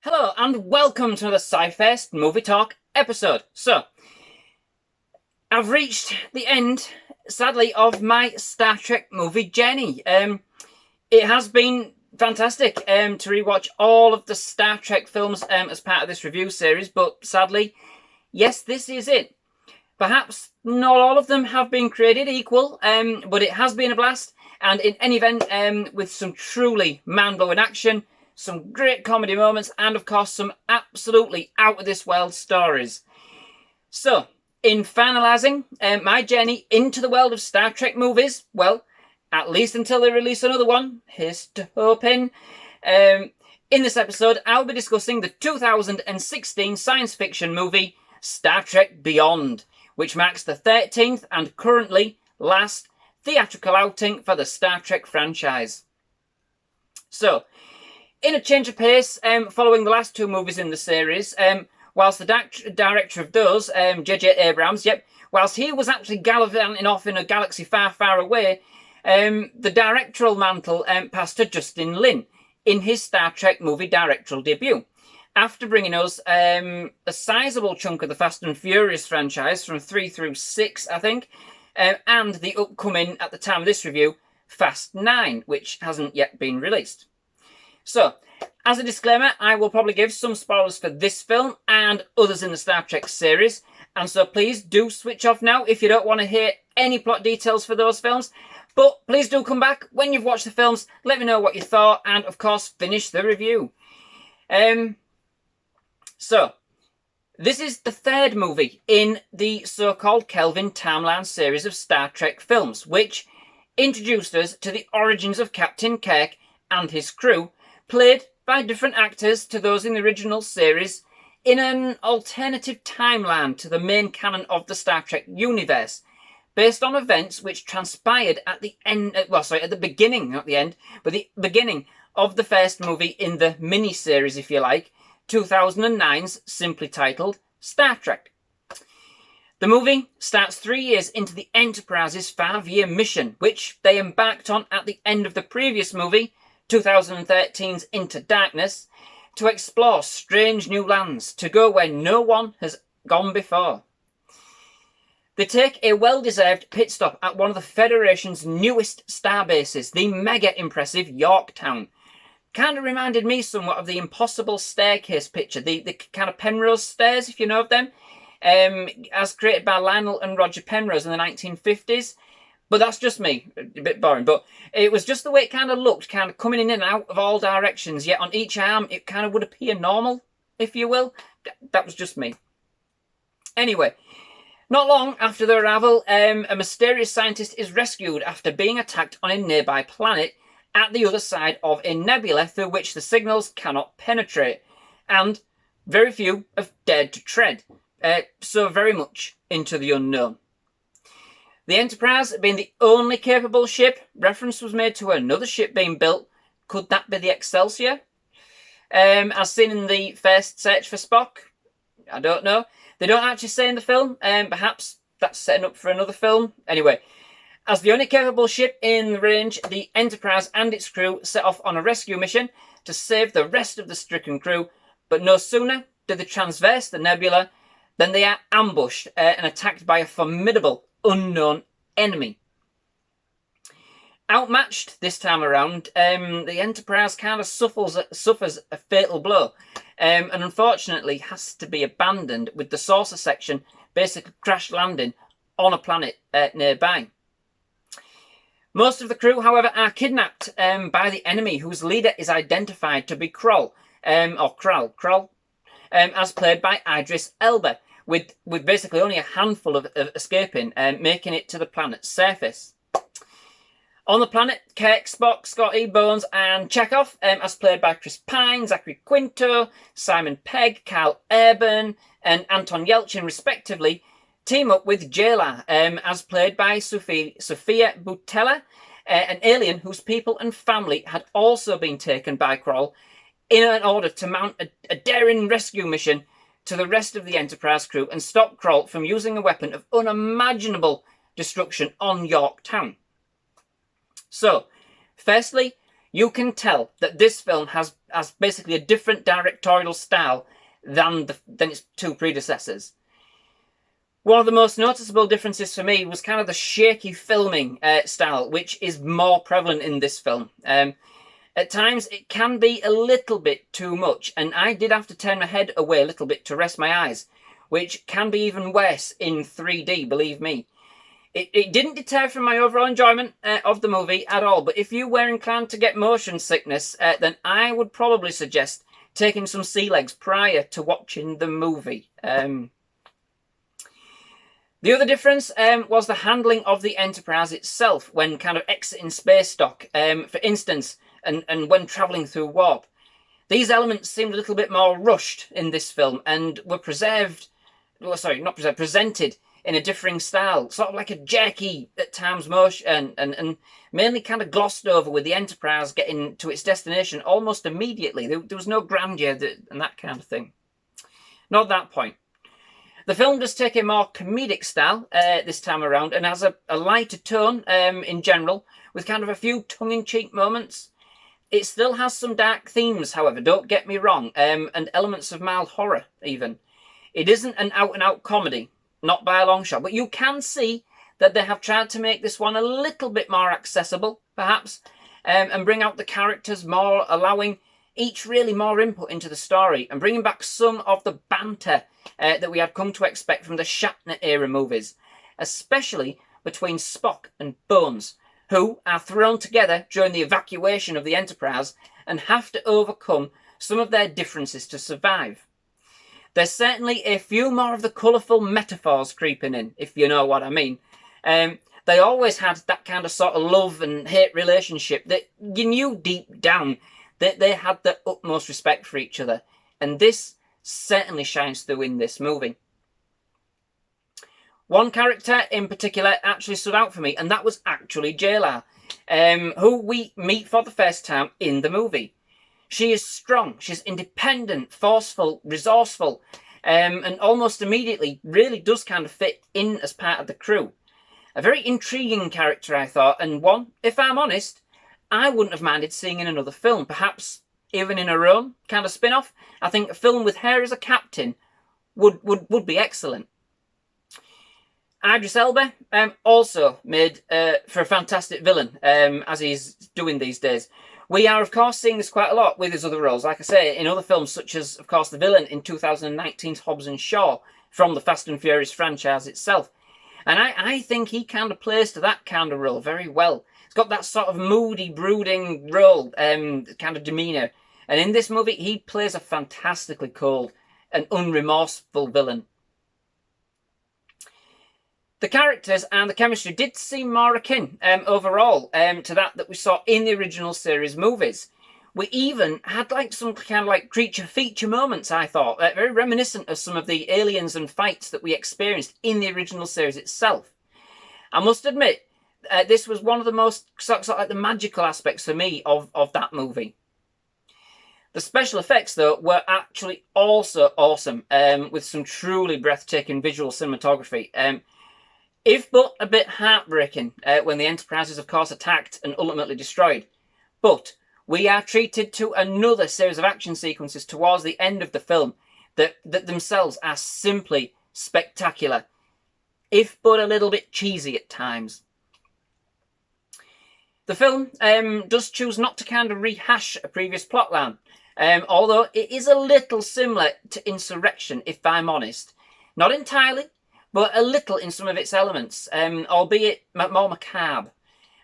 Hello and welcome to the SciFirst MovieTalk episode. So, I've reached the end, sadly, of my Star Trek movie journey. It has been fantastic to rewatch all of the Star Trek films as part of this review series, but sadly, yes, this is it. Perhaps not all of them have been created equal, but it has been a blast, and in any event, with some truly mind-blowing action, some great comedy moments, and of course some absolutely out-of-this-world stories. So, in finalising my journey into the world of Star Trek movies, well, at least until they release another one, here's to hoping. In this episode, I'll be discussing the 2016 science fiction movie Star Trek Beyond, which marks the 13th and currently last theatrical outing for the Star Trek franchise. So, in a change of pace, following the last two movies in the series, whilst the director of those, J.J. Abrams, whilst he was actually gallivanting off in a galaxy far, far away, the directorial mantle passed to Justin Lin in his Star Trek movie directorial debut, after bringing us a sizable chunk of the Fast and Furious franchise from 3 through 6, I think, and the upcoming, at the time of this review, Fast 9, which hasn't yet been released. So, as a disclaimer, I will probably give some spoilers for this film and others in the Star Trek series, and so please do switch off now if you don't want to hear any plot details for those films. But please do come back when you've watched the films, let me know what you thought, and of course finish the review. So, this is the third movie in the so-called Kelvin timeline series of Star Trek films, which introduced us to the origins of Captain Kirk and his crew, played by different actors to those in the original series, in an alternative timeline to the main canon of the Star Trek universe, based on events which transpired at the end, at the beginning, not the end, but the beginning of the first movie in the mini-series, if you like, 2009's simply titled Star Trek. The movie starts 3 years into the Enterprise's 5-year mission, which they embarked on at the end of the previous movie, 2013's Into Darkness, to explore strange new lands, to go where no one has gone before. They take a well-deserved pit stop at one of the Federation's newest star bases, the mega-impressive Yorktown. Kind of reminded me somewhat of the Impossible Staircase picture, the kind of Penrose stairs, if you know of them, as created by Lionel and Roger Penrose in the 1950s. But that's just me, a bit boring. But it was just the way it kind of looked, kind of coming in and out of all directions, yet on each arm it kind of would appear normal, if you will. That was just me. Anyway, not long after their arrival, a mysterious scientist is rescued after being attacked on a nearby planet at the other side of a nebula through which the signals cannot penetrate, and very few have dared to tread, so very much into the unknown. The Enterprise being the only capable ship, reference was made to another ship being built. Could that be the Excelsior? As seen in the first search for Spock? I don't know. They don't actually say in the film. Perhaps that's setting up for another film. Anyway, as the only capable ship in the range, the Enterprise and its crew set off on a rescue mission to save the rest of the stricken crew, but no sooner do they transverse the nebula than they are ambushed and attacked by a formidable unknown enemy. Outmatched this time around, the Enterprise kind of suffers a fatal blow, and unfortunately has to be abandoned, with the saucer section basically crash landing on a planet nearby. Most of the crew, however, are kidnapped by the enemy, whose leader is identified to be Krall, as played by Idris Elba, with basically only a handful of escaping, making it to the planet's surface. On the planet, Kirk, Spock, Scotty, Bones and Chekhov, as played by Chris Pine, Zachary Quinto, Simon Pegg, Carl Urban and Anton Yelchin respectively, team up with Jayla, as played by Sofia Boutella, an alien whose people and family had also been taken by Krall in order to mount a daring rescue mission to the rest of the Enterprise crew and stop Krall from using a weapon of unimaginable destruction on Yorktown. So, firstly, you can tell that this film has basically a different directorial style than its two predecessors. One of the most noticeable differences for me was kind of the shaky filming style, which is more prevalent in this film. At times, it can be a little bit too much, and I did have to turn my head away a little bit to rest my eyes, which can be even worse in 3D, believe me. It didn't deter from my overall enjoyment of the movie at all, but if you were inclined to get motion sickness, then I would probably suggest taking some sea legs prior to watching the movie. The other difference was the handling of the Enterprise itself when kind of exiting space dock, for instance, and when travelling through warp. These elements seemed a little bit more rushed in this film and were presented in a differing style, sort of like a jerky at times motion, and mainly kind of glossed over, with the Enterprise getting to its destination almost immediately. There was no grandeur and that kind of thing. Not at that point. The film does take a more comedic style this time around, and has a lighter tone in general, with kind of a few tongue-in-cheek moments. It still has some dark themes, however, don't get me wrong, and elements of mild horror even. It isn't an out-and-out comedy, not by a long shot, but you can see that they have tried to make this one a little bit more accessible, perhaps, and bring out the characters more, allowing each really more input into the story, and bringing back some of the banter that we had come to expect from the Shatner-era movies, especially between Spock and Bones, who are thrown together during the evacuation of the Enterprise and have to overcome some of their differences to survive. There's certainly a few more of the colourful metaphors creeping in, if you know what I mean. They always had that kind of sort of love and hate relationship that you knew deep down that they had the utmost respect for each other. And this certainly shines through in this movie. One character in particular actually stood out for me, and that was actually Jayla, who we meet for the first time in the movie. She is strong, she's independent, forceful, resourceful, and almost immediately really does kind of fit in as part of the crew. A very intriguing character, I thought, and one, if I'm honest, I wouldn't have minded seeing in another film, perhaps even in her own kind of spin-off. I think a film with her as a captain would be excellent. Idris Elba also made for a fantastic villain, as he's doing these days. We are, of course, seeing this quite a lot with his other roles, like I say, in other films, such as, of course, the villain in 2019's Hobbs and Shaw, from the Fast and Furious franchise itself. And I think he kind of plays to that kind of role very well. He's got that sort of moody, brooding role, kind of demeanour. And in this movie, he plays a fantastically cold and unremorseful villain. The characters and the chemistry did seem more akin overall to that we saw in the original series movies. We even had like some kind of like creature feature moments, I thought, very reminiscent of some of the aliens and fights that we experienced in the original series itself. I must admit, this was one of the most sort of like the magical aspects for me of that movie. The special effects, though, were actually also awesome, with some truly breathtaking visual cinematography. If but a bit heartbreaking when the Enterprise is, of course, attacked and ultimately destroyed. But we are treated to another series of action sequences towards the end of the film that themselves are simply spectacular, if but a little bit cheesy at times. The film does choose not to kind of rehash a previous plotline, although it is a little similar to Insurrection, if I'm honest. Not entirely, but a little in some of its elements, albeit more macabre.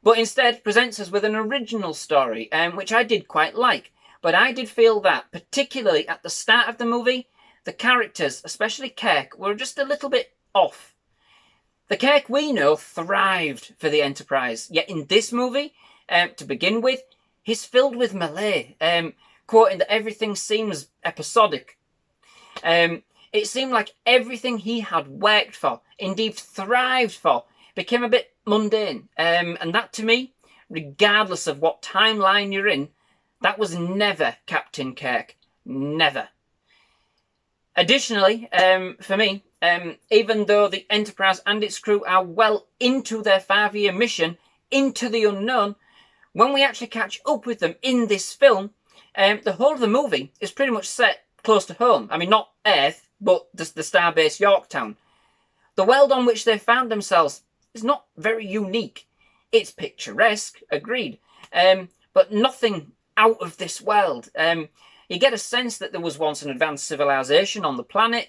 But instead presents us with an original story, which I did quite like. But I did feel that, particularly at the start of the movie, the characters, especially Kirk, were just a little bit off. The Kirk we know thrived for the Enterprise, yet in this movie, to begin with, he's filled with melee, quoting that everything seems episodic. It seemed like everything he had worked for, indeed thrived for, became a bit mundane. And that, to me, regardless of what timeline you're in, that was never Captain Kirk. Never. Additionally, for me, even though the Enterprise and its crew are well into their 5-year mission into the unknown, when we actually catch up with them in this film, the whole of the movie is pretty much set close to home. I mean, not Earth, but the starbase Yorktown. The world on which they found themselves is not very unique. It's picturesque, agreed, but nothing out of this world. You get a sense that there was once an advanced civilization on the planet,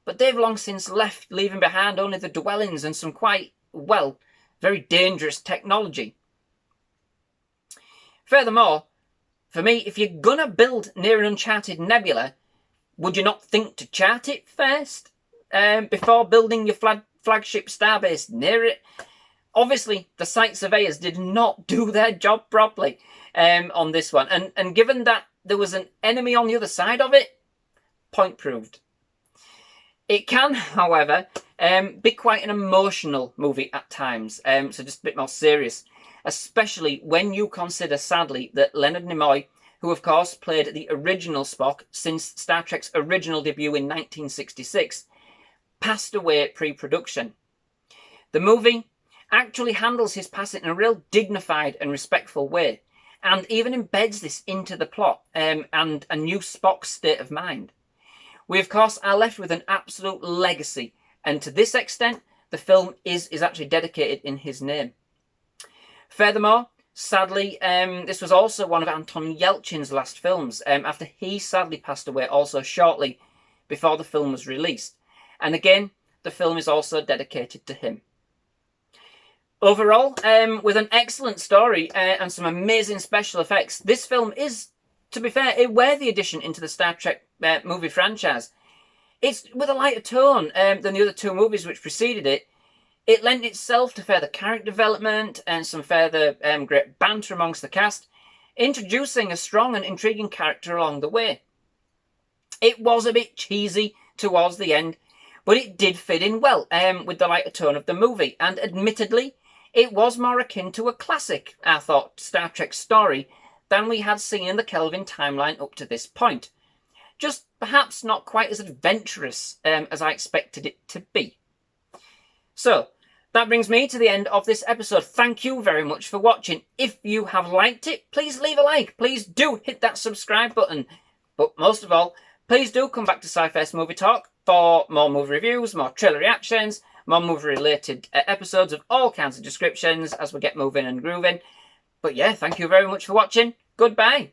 but they've long since left, leaving behind only the dwellings and some quite, well, very dangerous technology. Furthermore, for me, if you're gonna build near an uncharted nebula, would you not think to chart it first before building your flagship starbase near it? Obviously, the site surveyors did not do their job properly on this one. And given that there was an enemy on the other side of it, point proved. It can, however, be quite an emotional movie at times, so just a bit more serious, especially when you consider, sadly, that Leonard Nimoy, who of course played the original Spock since Star Trek's original debut in 1966, passed away pre-production. The movie actually handles his passing in a real dignified and respectful way, and even embeds this into the plot and a new Spock's state of mind. We of course are left with an absolute legacy, and to this extent the film is actually dedicated in his name. Furthermore, sadly, this was also one of Anton Yelchin's last films, after he sadly passed away also shortly before the film was released. And again, the film is also dedicated to him. Overall, with an excellent story and some amazing special effects, this film is, to be fair, a worthy addition into the Star Trek movie franchise. It's with a lighter tone than the other two movies which preceded it. It lent itself to further character development and some further great banter amongst the cast, introducing a strong and intriguing character along the way. It was a bit cheesy towards the end, but it did fit in well with the lighter tone of the movie, and admittedly, it was more akin to a classic, I thought, Star Trek story than we had seen in the Kelvin timeline up to this point. Just perhaps not quite as adventurous as I expected it to be. So, that brings me to the end of this episode. Thank you very much for watching. If you have liked it, please leave a like. Please do hit that subscribe button. But most of all, please do come back to SciFirst MovieTalk for more movie reviews, more trailer reactions, more movie-related episodes of all kinds of descriptions as we get moving and grooving. But yeah, thank you very much for watching. Goodbye.